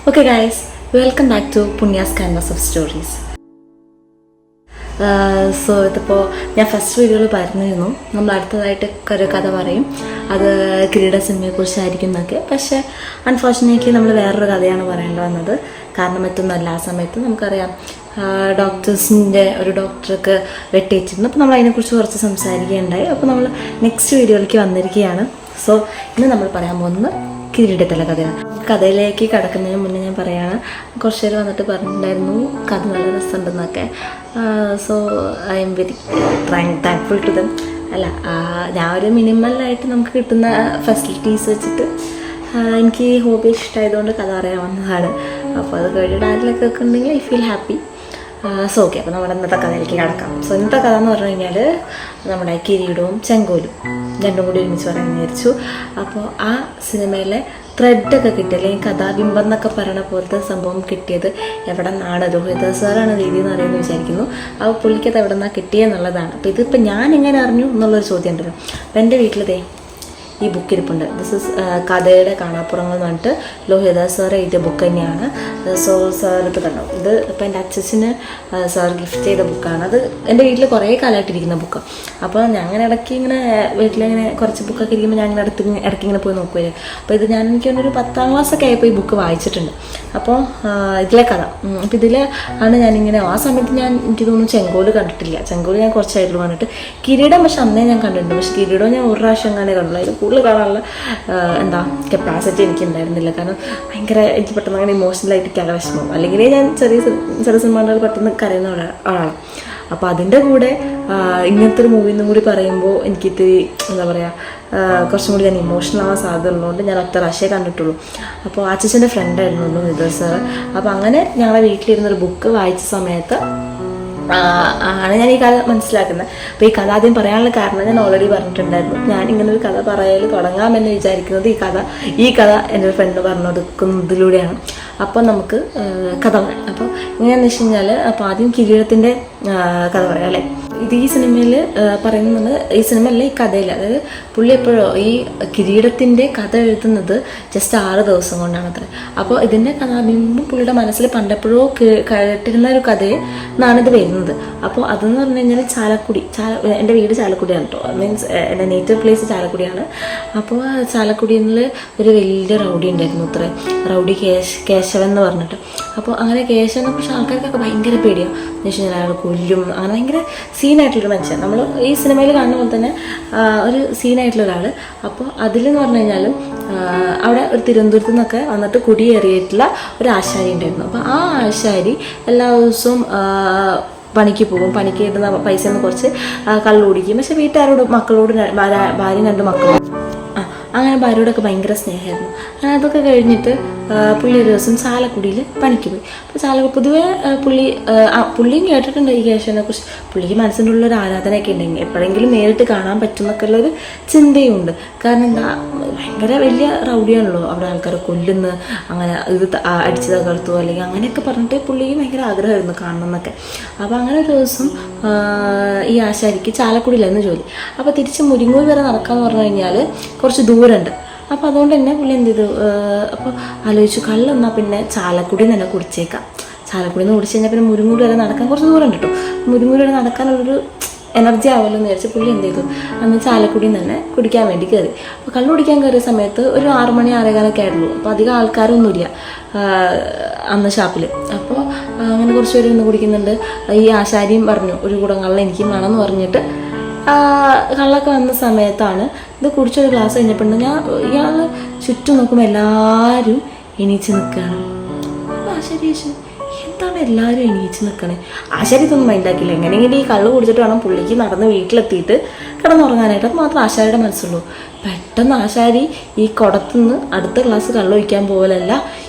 Okay guys, welcome back to Punya's Canvas of Stories. So ഇതിപ്പോൾ ഞാൻ first വീഡിയോയിൽ പറഞ്ഞിരുന്നു നമ്മൾ അടുത്തതായിട്ട് ഒരു കഥ പറയും, അത് കിരീട സിനിമയെക്കുറിച്ചായിരിക്കും എന്നൊക്കെ. പക്ഷേ അൺഫോർച്ചുനേറ്റ്ലി നമ്മൾ വേറൊരു കഥയാണ് പറയേണ്ടി വന്നത്. കാരണം മറ്റൊന്നല്ല, ആ സമയത്ത് നമുക്കറിയാം ഒരു ഡോക്ടർക്ക് വെട്ടേറ്റിരുന്നു. അപ്പോൾ നമ്മൾ അതിനെക്കുറിച്ച് കുറച്ച് സംസാരിക്കുകയുണ്ടായി. അപ്പോൾ നമ്മൾ നെക്സ്റ്റ് വീഡിയോയിലേക്ക് വന്നിരിക്കുകയാണ്. സോ ഇന്ന് നമ്മൾ പറയാൻ പോകുന്നത് കിരീടത്തിലെ കഥയാണ്. കഥയിലേക്ക് കടക്കുന്നതിന് മുന്നേ ഞാൻ പറയുകയാണ്, കുറച്ച് പേര് വന്നിട്ട് പറഞ്ഞിട്ടുണ്ടായിരുന്നു കഥ നല്ല രസമുണ്ടെന്നൊക്കെ. So I am very thankful to them. അല്ല, ഞാൻ ഒരു മിനിമലായിട്ട് നമുക്ക് കിട്ടുന്ന ഫെസിലിറ്റീസ് വെച്ചിട്ട് എനിക്ക് ഈ ഹോബി ഇഷ്ടമായതുകൊണ്ട് കഥ പറയാൻ വന്നതാണ്. അപ്പോൾ അത് കഴിഞ്ഞിട്ട് ആരിലൊക്കെ ഉണ്ടെങ്കിൽ I feel happy. So okay, അപ്പോൾ നമ്മുടെ ഇന്നത്തെ കഥയിലേക്ക് കിടക്കാം. സോ ഇന്നത്തെ കഥ എന്ന് പറഞ്ഞു കഴിഞ്ഞാൽ നമ്മുടെ കിരീടവും ചെങ്കോലും രണ്ടും കൂടി ഒരുമിച്ച് പറയാൻ വിചാരിച്ചു. അപ്പോൾ ആ സിനിമയിലെ ത്രെഡൊക്കെ കിട്ടി, അല്ലെങ്കിൽ കഥാബിംബം എന്നൊക്കെ പറയുന്ന പോലത്തെ സംഭവം കിട്ടിയത് എവിടെ നിന്നാണ്, രോഹിത് സാറാണ് രീതി എന്ന് അറിയുമെന്ന് വിചാരിക്കുന്നു. അപ്പോൾ പുള്ളിക്കത് എവിടെ നിന്നാണ് കിട്ടിയെന്നുള്ളതാണ്. അപ്പോൾ ഇതിപ്പോൾ ഞാൻ എങ്ങനെ അറിഞ്ഞു എന്നുള്ളൊരു ചോദ്യം ഉണ്ടല്ലോ. അപ്പോൾ എൻ്റെ വീട്ടിലതേ ഈ ബുക്ക് ഇരിപ്പുണ്ട്. ദിസ് ഇസ് കഥയുടെ കാണാപ്പുറങ്ങൾ എന്ന് പറഞ്ഞിട്ട് ലോഹിതദാസ് സാർ എഴുതിയ ബുക്ക് തന്നെയാണ്. സോ സാർ ഇത് കണ്ടോ, ഇത് ഇപ്പോൾ എൻ്റെ അച്ഛന് സാർ ഗിഫ്റ്റ് ചെയ്ത ബുക്കാണ്. അത് എൻ്റെ വീട്ടിൽ കുറേ കാലമായിട്ടിരിക്കുന്ന ബുക്ക്. അപ്പോൾ ഞാൻ ഇടയ്ക്ക് ഇങ്ങനെ വീട്ടിലിങ്ങനെ കുറച്ച് ബുക്കൊക്കെ ഇരിക്കുമ്പോൾ ഞാൻ ഇടയ്ക്ക് ഇങ്ങനെ പോയി നോക്കുമല്ലേ. അപ്പോൾ ഇത് ഞാൻ എനിക്കൊരു 10ാം ക്ലാസ്സൊക്കെ ആയപ്പോൾ ഈ ബുക്ക് വായിച്ചിട്ടുണ്ട്. അപ്പോൾ ഇതിലെ കഥ, അപ്പോൾ ഇതിൽ ആണ് ഞാനിങ്ങനെ ആ സമയത്ത് എനിക്ക് തോന്നുന്നു ചെങ്കോല് കണ്ടിട്ടില്ല. ചെങ്കോല് ഞാൻ കുറച്ചായിട്ടുള്ള കണ്ടിട്ട്, കിരീടം പക്ഷെ അന്നേ ഞാൻ കണ്ടിട്ടുണ്ട്. പക്ഷേ കിരീടം ഞാൻ ഒരു പ്രാവശ്യം അങ്ങനെ കണ്ടുള്ളൂ. അതിൽ കൂടുതൽ കാണാനുള്ള കപ്പാസിറ്റി എനിക്ക് ഉണ്ടായിരുന്നില്ല. കാരണം ഭയങ്കര എനിക്ക് പെട്ടെന്ന് അങ്ങനെ ഇമോഷണലായിട്ട് എനിക്ക് വിഷമം, അല്ലെങ്കിൽ ഞാൻ ചെറിയ സിനിമകൾ പെട്ടെന്ന് കരയുന്ന ആളാണ്. അപ്പോൾ അതിൻ്റെ കൂടെ ഇങ്ങനത്തെ ഒരു മൂവി എന്നും കൂടി പറയുമ്പോൾ എനിക്കിത്തിരി എന്താ പറയുക, കുറച്ചും കൂടി ഞാൻ ഇമോഷണൽ ആവാൻ സാധ്യത ഉള്ളതുകൊണ്ട് ഞാൻ ഒറ്റ പ്രാവശ്യമേ കണ്ടിട്ടുള്ളൂ. അപ്പോൾ അച്ഛൻ്റെ ഫ്രണ്ടായിരുന്നു ഇത് സാർ. അപ്പോൾ അങ്ങനെ ഞങ്ങളെ വീട്ടിലിരുന്നൊരു ബുക്ക് വായിച്ച സമയത്ത് ആണ് ഞാൻ ഈ കഥ മനസ്സിലാക്കുന്നത്. അപ്പോൾ ഈ കഥ ആദ്യം പറയാനുള്ള കാരണം ഞാൻ ഓൾറെഡി പറഞ്ഞിട്ടുണ്ടായിരുന്നു. ഞാൻ ഇങ്ങനെ ഒരു കഥ പറയൽ തുടങ്ങാമെന്ന് വിചാരിക്കുന്നത് ഈ കഥ എൻ്റെ ഫ്രണ്ട് പറഞ്ഞു കൊടുക്കുന്നതിലൂടെയാണ്. അപ്പോൾ നമുക്ക് കഥ പറയാം. അപ്പോൾ എങ്ങനെയാണെന്ന് വെച്ച് കഴിഞ്ഞാൽ, അപ്പോൾ ആദ്യം കിരീടത്തിൻ്റെ കഥ പറയാം അല്ലേ. ഇത് ഈ സിനിമയിൽ പറയുന്നത്, ഈ സിനിമയല്ല ഈ കഥയിൽ, അതായത് പുള്ളി എപ്പോഴോ ഈ കിരീടത്തിൻ്റെ കഥ എഴുതുന്നത് ജസ്റ്റ് 6 ദിവസം കൊണ്ടാണ് അത്ര. അപ്പോൾ ഇതിൻ്റെ കഥാബിംബം പുള്ളിയുടെ മനസ്സിൽ പണ്ടെപ്പോഴോ കേട്ടിരുന്ന ഒരു കഥയിൽ നിന്നാണ് ഇത് വരുന്നത്. അപ്പോൾ അതെന്ന് പറഞ്ഞു കഴിഞ്ഞാൽ എൻ്റെ വീട് ചാലക്കുടിയാണ് കേട്ടോ. മീൻസ് എൻ്റെ നേറ്റീവ് പ്ലേസ് ചാലക്കുടിയാണ്. അപ്പോൾ ചാലക്കുടിയിൽ ഒരു വലിയ റൗഡി ഉണ്ടായിരുന്നു അത്ര, റൗഡി കേശവൻ എന്ന് പറഞ്ഞിട്ട്. അപ്പോൾ അങ്ങനെ കേശവനെ കുറിച്ച് ആൾക്കാർക്കൊക്കെ ഭയങ്കര പേടിയാണ്. എന്ന് വെച്ച് കഴിഞ്ഞാൽ അയാൾ കൊല്ലും, അങ്ങനെ ഭയങ്കര സീനായിട്ടുള്ളൊരു മനുഷ്യൻ. നമ്മൾ ഈ സിനിമയിൽ കാണുന്ന പോലെ തന്നെ ഒരു സീനായിട്ടുള്ള ഒരാൾ. അപ്പോൾ അതിലെന്ന് പറഞ്ഞു കഴിഞ്ഞാൽ അവിടെ ഒരു തിരുവനന്തപുരത്തു നിന്നൊക്കെ വന്നിട്ട് കുടിയേറിയിട്ടുള്ള ഒരു ആശാരി ഉണ്ടായിരുന്നു. അപ്പോൾ ആ ആശാരി എല്ലാ ദിവസവും പണിക്ക് പോകും. പണിക്ക് കിട്ടുന്ന പൈസ നിന്ന് കുറച്ച് കള്ളു കുടിക്കും. പക്ഷെ വീട്ടുകാരോട്, മക്കളോട്, ഭാര്യയും 2 മക്കളും, അങ്ങനെ ഭാര്യയോടൊക്കെ ഭയങ്കര സ്നേഹമായിരുന്നു. അങ്ങനെ അതൊക്കെ കഴിഞ്ഞിട്ട് പുള്ളി ഒരു ദിവസം ചാലക്കുടിയിൽ പണിക്ക് പോയി. അപ്പോൾ പൊതുവേ പുള്ളിയും കേട്ടിട്ടുണ്ട് ഈ കേശവനെ കുറിച്ച്. പുള്ളിക്ക് മനസ്സിൻ്റെ ഉള്ളൊരു ആരാധനയൊക്കെ ഉണ്ടെങ്കിൽ എപ്പോഴെങ്കിലും നേരിട്ട് കാണാൻ പറ്റുമെന്നൊക്കെ ഉള്ളൊരു ചിന്തയുണ്ട്. കാരണം എന്താ, ഭയങ്കര വലിയ റൗഡിയാണല്ലോ, അവിടെ ആൾക്കാരെ കൊല്ലുന്നു, അങ്ങനെ ഇത് അടിച്ചു തകർത്തു അല്ലെങ്കിൽ അങ്ങനെയൊക്കെ പറഞ്ഞിട്ട് പുള്ളിക്ക് ഭയങ്കര ആഗ്രഹമായിരുന്നു കാണണം എന്നൊക്കെ. അപ്പോൾ അങ്ങനെ ഒരു ദിവസം ഈ ആശാരിക്ക് ചാലക്കുടിയിലായിരുന്നു ജോലി. അപ്പോൾ തിരിച്ച് മുരിങ്ങൂർ വരെ നടക്കാമെന്ന് പറഞ്ഞു കഴിഞ്ഞാൽ കുറച്ച് ദൂരമുണ്ട്. അപ്പോൾ അതുകൊണ്ട് തന്നെ പുള്ളി എന്ത് ചെയ്തു, അപ്പോൾ ആലോചിച്ചു കള്ളെന്നാൽ പിന്നെ ചാലക്കുടിയിൽ നിന്ന് തന്നെ കുടിച്ചേക്കാം. ചാലക്കുടിയിൽ നിന്ന് കുടിച്ച് കഴിഞ്ഞാൽ പിന്നെ മുരിങ്ങൂർ വരെ നടക്കാൻ കുറച്ച് ദൂരം ഉണ്ട് കേട്ടോ. മുരിങ്ങൂർ വരെ നടക്കാനുള്ളൊരു എനർജി ആവുമല്ലോ എന്ന് വിചാരിച്ച് പുള്ളി എന്ത് ചെയ്തു, അന്ന് ചാലക്കുടിയിൽ നിന്ന് തന്നെ കുടിക്കാൻ വേണ്ടി കയറി. അപ്പോൾ കള്ളു കുടിക്കാൻ കയറിയ സമയത്ത് ഒരു 6 മണി 6:15 ആയിട്ടുള്ളൂ. അപ്പോൾ അധികം ആൾക്കാരൊന്നുമില്ല അന്ന് ഷാപ്പിൽ. അപ്പോൾ അങ്ങനെ കുറച്ച് പേര് ഇന്ന് കുടിക്കുന്നുണ്ട്. ഈ ആശാരിയും പറഞ്ഞു ഒരു കൂടം കള്ള എനിക്കും വേണമെന്ന് പറഞ്ഞിട്ട് കള്ളൊക്കെ വന്ന സമയത്താണ് ഇത് കുടിച്ചൊരു ഗ്ലാസ് കഴിഞ്ഞപ്പോൾ ഇയാൾ ചുറ്റും നോക്കുമ്പോൾ എല്ലാവരും എണീച്ച് നിൽക്കുകയാണ്. അപ്പോൾ ആശാരി ചോദിച്ചു, എന്താണ് എല്ലാവരും എണീച്ച് നിൽക്കണേ? ആശാരി ഇതൊന്നും മൈൻഡാക്കില്ല. എങ്ങനെയെങ്കിലും ഈ കള്ള് കുടിച്ചിട്ട് വേണം പുള്ളിക്ക് നടന്ന് വീട്ടിലെത്തിയിട്ട് കിടന്നുറങ്ങാനായിട്ട്. അത് മാത്രം ആശാരിയുടെ മനസ്സുള്ളൂ. പെട്ടെന്ന് ആശാരി ഈ കുടത്തുനിന്ന് അടുത്ത ഗ്ലാസ് കള്ളൊഴിക്കാൻ പോകലല്ല,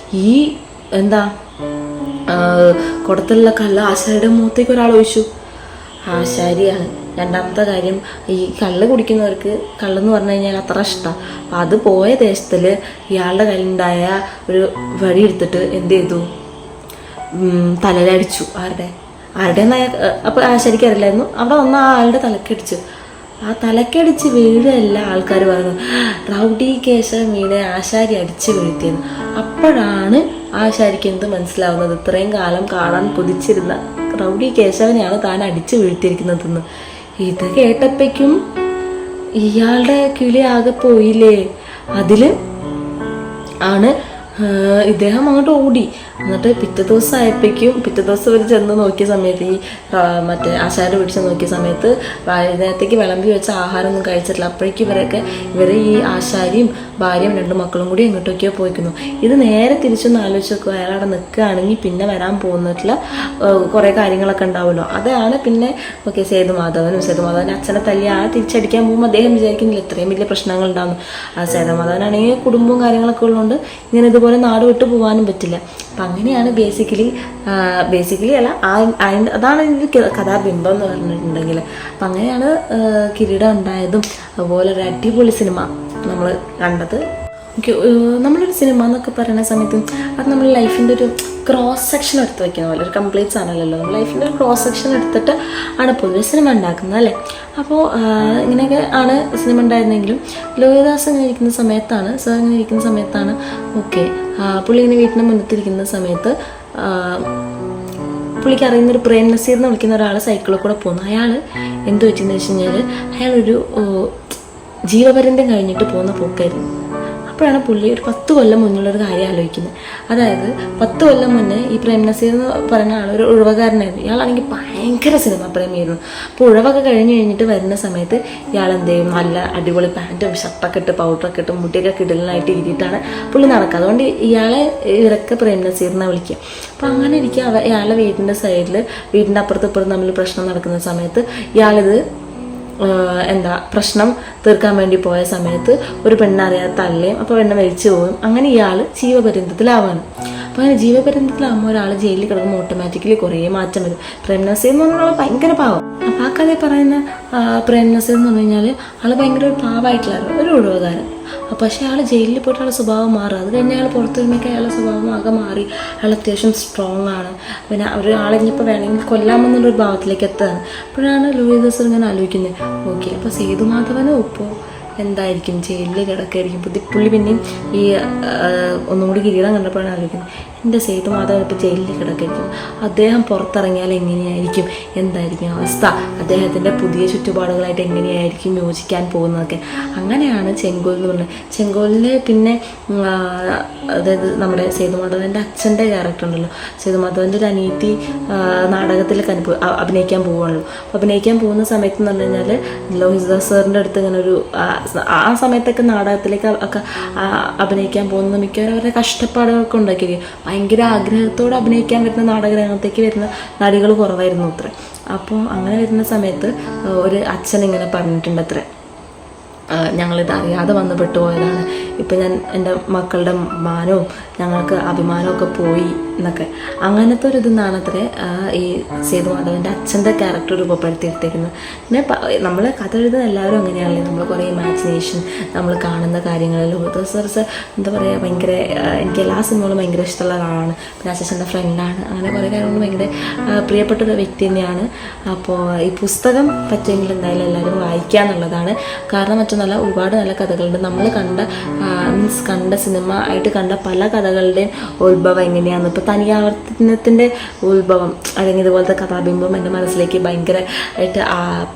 ഈ കുടത്തിലുള്ള കള്ള് ആശാരിയുടെ മുഖത്തേക്ക് ഒരാൾ ഒഴിച്ചു. ആശാരിയാണ്. രണ്ടാമത്തെ കാര്യം, ഈ കള്ള് കുടിക്കുന്നവർക്ക് കള്ളെന്ന് പറഞ്ഞു കഴിഞ്ഞാൽ അത്ര ഇഷ്ടമാണ്. അപ്പം അത് പോയ ദേശത്തിൽ ഇയാളുടെ കയ്യിലുണ്ടായ ഒരു വഴി എടുത്തിട്ട് എന്ത് ചെയ്തു, തലയിലടിച്ചു. ആരുടെയെന്നായ അപ്പോൾ ആശാരിക്ക് അറിയില്ലായിരുന്നു. അവിടെ വന്ന ആളുടെ തലക്കടിച്ചു. ആ തലക്കടിച്ച് വീഴല്ല ആൾക്കാർ പറഞ്ഞു, റൗഡി കേശവൻ വീണെ ആശാരി അടിച്ച് വീഴ്ത്തിയെന്ന്. അപ്പോഴാണ് ആശാരിക്ക് എന്ത് മനസ്സിലാവുന്നത് ഇത്രയും കാലം കാണാൻ കൊതിച്ചിരുന്ന റൗഡി കേശവനെയാണ് താൻ അടിച്ചു വീഴ്ത്തിയിരിക്കുന്നതെന്ന്. ഇത് കേട്ടപ്പോഴേക്കും ഇയാളുടെ കിളി ആകെ പോയില്ലേ. അതിൽ ആണ് ഇദ്ദേഹം അങ്ങോട്ട് ഓടി. എന്നിട്ട് പിറ്റേ ദിവസം ആയപ്പോഴേക്കും പിറ്റേ ദിവസം ഇവർ ചെന്ന് നോക്കിയ സമയത്ത് ഈ മറ്റേ ആശാരുടെ പിടിച്ച് നോക്കിയ സമയത്ത് വൈകുന്നേരത്തേക്ക് വിളമ്പി വെച്ച ആഹാരമൊന്നും കഴിച്ചിട്ടില്ല. അപ്പോഴേക്കും ഇവർ ഈ ആശാരിയും ഭാര്യയും 2 മക്കളും കൂടി എങ്ങോട്ടൊക്കെയോ പോയിക്കുന്നു. ഇത് നേരെ തിരിച്ചൊന്ന് ആലോചിച്ച് നോക്കുക. അയാളവിടെ നിൽക്കുകയാണെങ്കിൽ പിന്നെ വരാൻ പോകുന്നിട്ടുള്ള കുറേ കാര്യങ്ങളൊക്കെ ഉണ്ടാവുമല്ലോ. അതാണ് പിന്നെ ഓക്കെ സേതുമാധവൻ്റെ അച്ഛനെ തല്ലി തിരിച്ചടിക്കാൻ പോകുമ്പോൾ അദ്ദേഹം വിചാരിക്കുന്നില്ല ഇത്രയും വലിയ പ്രശ്നങ്ങൾ ഉണ്ടാകുന്നു. സേതുമാധവനാണെങ്കിൽ കുടുംബവും കാര്യങ്ങളൊക്കെ ഉള്ളതുകൊണ്ട് ഇങ്ങനെ ഇതുപോലെ നാട് വിട്ടു പോകാനും പറ്റില്ല. അപ്പം അങ്ങനെയാണ് ബേസിക്കലി അല്ല അതാണ് ഇതിൻ്റെ കഥാബിംബം എന്ന് പറഞ്ഞിട്ടുണ്ടെങ്കിൽ. അപ്പം അങ്ങനെയാണ് കിരീടം ഉണ്ടായതും. അതുപോലെ ഒരു അടിപൊളി സിനിമ നമ്മൾ കണ്ടത്. നമ്മളൊരു സിനിമ എന്നൊക്കെ പറയുന്ന സമയത്ത് അത് നമ്മൾ ലൈഫിൻ്റെ ഒരു ക്രോസ് സെക്ഷൻ എടുത്ത് വയ്ക്കുന്ന പോലെ ഒരു കംപ്ലീറ്റ് സാധനമല്ലല്ലോ. നമ്മൾ ലൈഫിൻ്റെ ഒരു ക്രോസ് സെക്ഷൻ എടുത്തിട്ട് ആണ് പൊതുവെ സിനിമ ഉണ്ടാക്കുന്നത് അല്ലേ. അപ്പോൾ ഇങ്ങനെയൊക്കെ ആണ് സിനിമ ഉണ്ടായിരുന്നെങ്കിലും ലോഹിതദാസ് ഇങ്ങനെ ഇരിക്കുന്ന സമയത്താണ് ഓക്കെ പുള്ളി ഇങ്ങനെ വീട്ടിന് മുന്നത്തിരിക്കുന്ന സമയത്ത് പുള്ളിക്ക് അറിയുന്നൊരു പ്രേം നസീർ എന്ന് വിളിക്കുന്ന ഒരാൾ സൈക്കിളിൽ കൂടെ പോകുന്നു. അയാൾ എന്ത് പറ്റിയെന്ന് വെച്ച് കഴിഞ്ഞാൽ അയാളൊരു ജീവപര്യന്തം കഴിഞ്ഞിട്ട് പോകുന്ന പോക്കായിരുന്നു. അപ്പോഴാണ് പുള്ളി ഒരു 10 കൊല്ലം മുന്നുള്ളൊരു കാര്യം ആലോചിക്കുന്നത്. അതായത് 10 കൊല്ലം മുന്നേ ഈ പ്രേം നസീർ എന്ന് പറയുന്ന ആളൊരു ഉഴവകാരനായിരുന്നു. ഇയാളാണെങ്കിൽ ഭയങ്കര സിനിമ പ്രേമിയായിരുന്നു. അപ്പോൾ ഉഴവൊക്കെ കഴിഞ്ഞിട്ട് വരുന്ന സമയത്ത് ഇയാൾ എന്ത് ചെയ്യും, നല്ല അടിപൊളി പാൻറ്റും ഷർട്ടൊക്കെ ഇട്ട് പൗഡറൊക്കെ ഇട്ട് മുടിയൊക്കെ കിടലിനായിട്ട് ഇരിയിട്ടാണ് പുള്ളി നടക്കുക. അതുകൊണ്ട് ഇവരൊക്കെ പ്രേം നസീറിനെ വിളിക്കുക. അപ്പോൾ അങ്ങനെ ഇരിക്കുക ഇയാളുടെ വീടിൻ്റെ സൈഡിൽ വീടിൻ്റെ അപ്പുറത്ത് ഇപ്പുറത്ത് തമ്മിൽ പ്രശ്നം നടക്കുന്ന സമയത്ത് ഇയാളിത് പ്രശ്നം തീർക്കാൻ വേണ്ടി പോയ സമയത്ത് ഒരു പെണ്ണറിയാതെ തള്ളിയും അപ്പോൾ പെണ്ണെ മരിച്ചു പോകും. അങ്ങനെ ഇയാൾ ജീവപര്യന്തത്തിലാവാണ്. അപ്പോൾ അങ്ങനെ ജീവപര്യന്തത്തിലാകുമ്പോൾ ഒരാൾ ജയിലിൽ കിടക്കുമ്പോൾ ഓട്ടോമാറ്റിക്കലി കുറേ മാറ്റം വരും. പ്രേം നസീർ എന്ന് പറഞ്ഞാൽ ഭയങ്കര പാവം. അപ്പോൾ ആ കഥ പറയുന്ന പ്രേം നസീർ എന്ന് പറഞ്ഞു കഴിഞ്ഞാൽ ആൾ ഭയങ്കര ഒരു പാവമായിട്ടുള്ള ഒരു ഒഴിവുകാരൻ. പക്ഷേ ആൾ ജയിലിൽ പോയിട്ട് ആളുടെ സ്വഭാവം മാറുക. അത് കഴിഞ്ഞ് അയാൾ പുറത്തു വരുമ്പോഴേക്കും അയാളുടെ സ്വഭാവം ആകെ മാറി. അയാൾ അത്യാവശ്യം സ്ട്രോങ് ആണ്. പിന്നെ ഒരാളെ ഇനിയിപ്പോൾ വേണമെങ്കിൽ കൊല്ലാമെന്നുള്ളൊരു ഭാവത്തിലേക്ക് എത്തുകയാണ്. അപ്പോഴാണ് ലോഹിതദാസ് ഇങ്ങനെ ആലോചിക്കുന്നത് ഓക്കെ അപ്പോൾ സേതുമാധവനും ഇപ്പോൾ എന്തായിരിക്കും ജയിലിൽ കിടക്കായിരിക്കും. പുള്ളി പിന്നെയും ഈ ഒന്നും കൂടി കിരീടം കണ്ടപ്പോഴാണ് ആലോചിക്കുന്നത് എൻ്റെ സേതുമാധവൻ ഇപ്പോൾ ജയിലിൽ കിടക്കായിരിക്കും. അദ്ദേഹം പുറത്തിറങ്ങിയാൽ എങ്ങനെയായിരിക്കും, എന്തായിരിക്കും അവസ്ഥ, അദ്ദേഹത്തിൻ്റെ പുതിയ ചുറ്റുപാടുകളായിട്ട് എങ്ങനെയായിരിക്കും യോജിക്കാൻ പോകുന്നതൊക്കെ. അങ്ങനെയാണ് ചെങ്കോൽ എന്ന് പറഞ്ഞത്. ചെങ്കോലിൽ പിന്നെ അതായത് നമ്മുടെ സേതുമാധവൻ്റെ അച്ഛൻ്റെ ക്യാരക്ടർ ഉണ്ടല്ലോ, സേതുമാധവൻ്റെ ഒരു അനിയത്തി നാടകത്തിലൊക്കെ അഭിനയിക്കാൻ പോവുകയാണല്ലോ. അപ്പോൾ അഭിനയിക്കാൻ പോകുന്ന സമയത്ത് എന്ന് പറഞ്ഞു കഴിഞ്ഞാൽ ലോഹിതദാസ് സാറിൻ്റെ അടുത്ത് ഇങ്ങനെ ഒരു ആ സമയത്തൊക്കെ നാടകത്തിലേക്ക് ഒക്കെ അഭിനയിക്കാൻ പോകുന്ന മിക്കവരും അവരുടെ കഷ്ടപ്പാടുകളൊക്കെ ഉണ്ടാക്കിയിരിക്കും. ഭയങ്കര ആഗ്രഹത്തോടെ അഭിനയിക്കാൻ വരുന്ന നാടകരംഗത്തേക്ക് വരുന്ന നടികൾ കുറവായിരുന്നു അത്ര. അപ്പോൾ അങ്ങനെ വരുന്ന സമയത്ത് ഒരു അച്ഛൻ ഇങ്ങനെ പറഞ്ഞിട്ടുണ്ട് അത്ര, ഞങ്ങളിത് അറിയാതെ വന്ന് പെട്ടുപോയതാണ്. ഇപ്പം ഞാൻ എൻ്റെ മക്കളുടെ മാനവും ഞങ്ങൾക്ക് അഭിമാനമൊക്കെ പോയി എന്നൊക്കെ. അങ്ങനത്തെ ഒരു ഇതെന്നാണ് അത്ര ഈ സേതുമാധവൻ്റെ അച്ഛൻ്റെ ക്യാരക്ടർ രൂപപ്പെടുത്തിയെടുത്തേക്കുന്നത്. പിന്നെ നമ്മൾ കഥ എഴുതുന്ന എല്ലാവരും അങ്ങനെയാണല്ലേ, നമ്മൾ കുറേ ഇമാജിനേഷൻ നമ്മൾ കാണുന്ന കാര്യങ്ങളിൽ. ലോഹിതദാസ് എന്താ പറയുക ഭയങ്കര എനിക്ക് എല്ലാ സിനിമകളും ഭയങ്കര ഇഷ്ടമുള്ള ഒരാളാണ്. പിന്നെ അച്ഛൻ്റെ ഫ്രണ്ടാണ്. അങ്ങനെ കുറേ കാര്യങ്ങൾ ഭയങ്കര പ്രിയപ്പെട്ടൊരു വ്യക്തി തന്നെയാണ്. അപ്പോൾ ഈ പുസ്തകം പറ്റുമെങ്കിൽ എന്തായാലും എല്ലാവരും വായിക്കുക എന്നുള്ളതാണ്. കാരണം മറ്റൊന്നല്ല, ഒരുപാട് നല്ല കഥകളുണ്ട്. നമ്മൾ കണ്ട സിനിമ ആയിട്ട് കണ്ട പല കഥകളുടെയും ഉത്ഭവം എങ്ങനെയാണെന്ന്, ഇപ്പോൾ തനിയാവർത്തനത്തിൻ്റെ ഉത്ഭവം അല്ലെങ്കിൽ ഇതുപോലത്തെ കഥാബിംബം എൻ്റെ മനസ്സിലേക്ക് ഭയങ്കരമായിട്ട്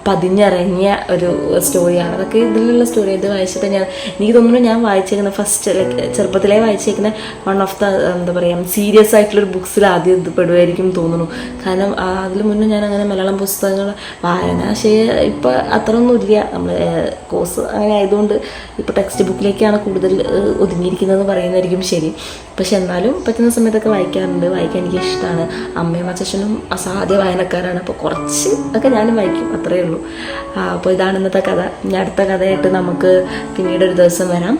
പതിഞ്ഞിറങ്ങിയ ഒരു സ്റ്റോറിയാണ്. അതൊക്കെ ഇതിലുള്ള സ്റ്റോറി ഇത് വായിച്ചിട്ട് എനിക്ക് തോന്നുന്നു ഞാൻ വായിച്ചേക്കുന്ന ഫസ്റ്റ് ചെറുപ്പത്തിലേ വായിച്ചേക്കുന്ന വൺ ഓഫ് ദ എന്താ പറയുക സീരിയസ് ആയിട്ടുള്ളൊരു ബുക്സിൽ ആദ്യം ഇത് പെടുമായിരിക്കും തോന്നുന്നു. കാരണം അതിൽ മുന്നേ ഞാൻ അങ്ങനെ മലയാളം പുസ്തകങ്ങൾ വായന പക്ഷേ ഇപ്പോൾ അത്രയൊന്നും ഇല്ല. നമ്മൾ കോഴ്സ് അങ്ങനെ ആയതുകൊണ്ട് ഇപ്പോൾ ടെക്സ്റ്റ് ബുക്കിലേക്കാണ് കൂടുതൽ ഒതുങ്ങിയിരിക്കുന്നതെന്ന് പറയുന്നതായിരിക്കും ശരി. പക്ഷെ എന്നാലും പറ്റുന്ന സമയത്തൊക്കെ വായിക്കാറുണ്ട്. വായിക്കാൻ എനിക്ക് ഇഷ്ടമാണ്. അമ്മയും അച്ഛനും അസാധ്യ വായനക്കാരാണ്. അപ്പോൾ കുറച്ച് ഒക്കെ ഞാനും വായിക്കും, അത്രയേ ഉള്ളൂ. അപ്പോൾ ഇതാണ് ഇന്നത്തെ കഥ. ഇനി അടുത്ത കഥയായിട്ട് നമുക്ക് പിന്നീട് ഒരു ദിവസം വരാം.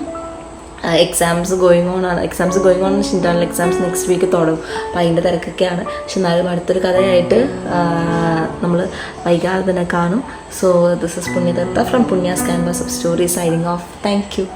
എക്സാംസ് ഗോയിങ് ഓൺ എന്ന് വെച്ചിട്ടുണ്ടെങ്കിൽ എക്സാംസ് നെക്സ്റ്റ് വീക്ക് തുടങ്ങും. അപ്പോൾ അതിൻ്റെ തിരക്കൊക്കെയാണ്. പക്ഷെ എന്നാലും അടുത്തൊരു കഥയായിട്ട് നമ്മൾ വൈകാതെ തന്നെ കാണും. So this is Punyadatta from Punya's canvas of story signing off. Thank U.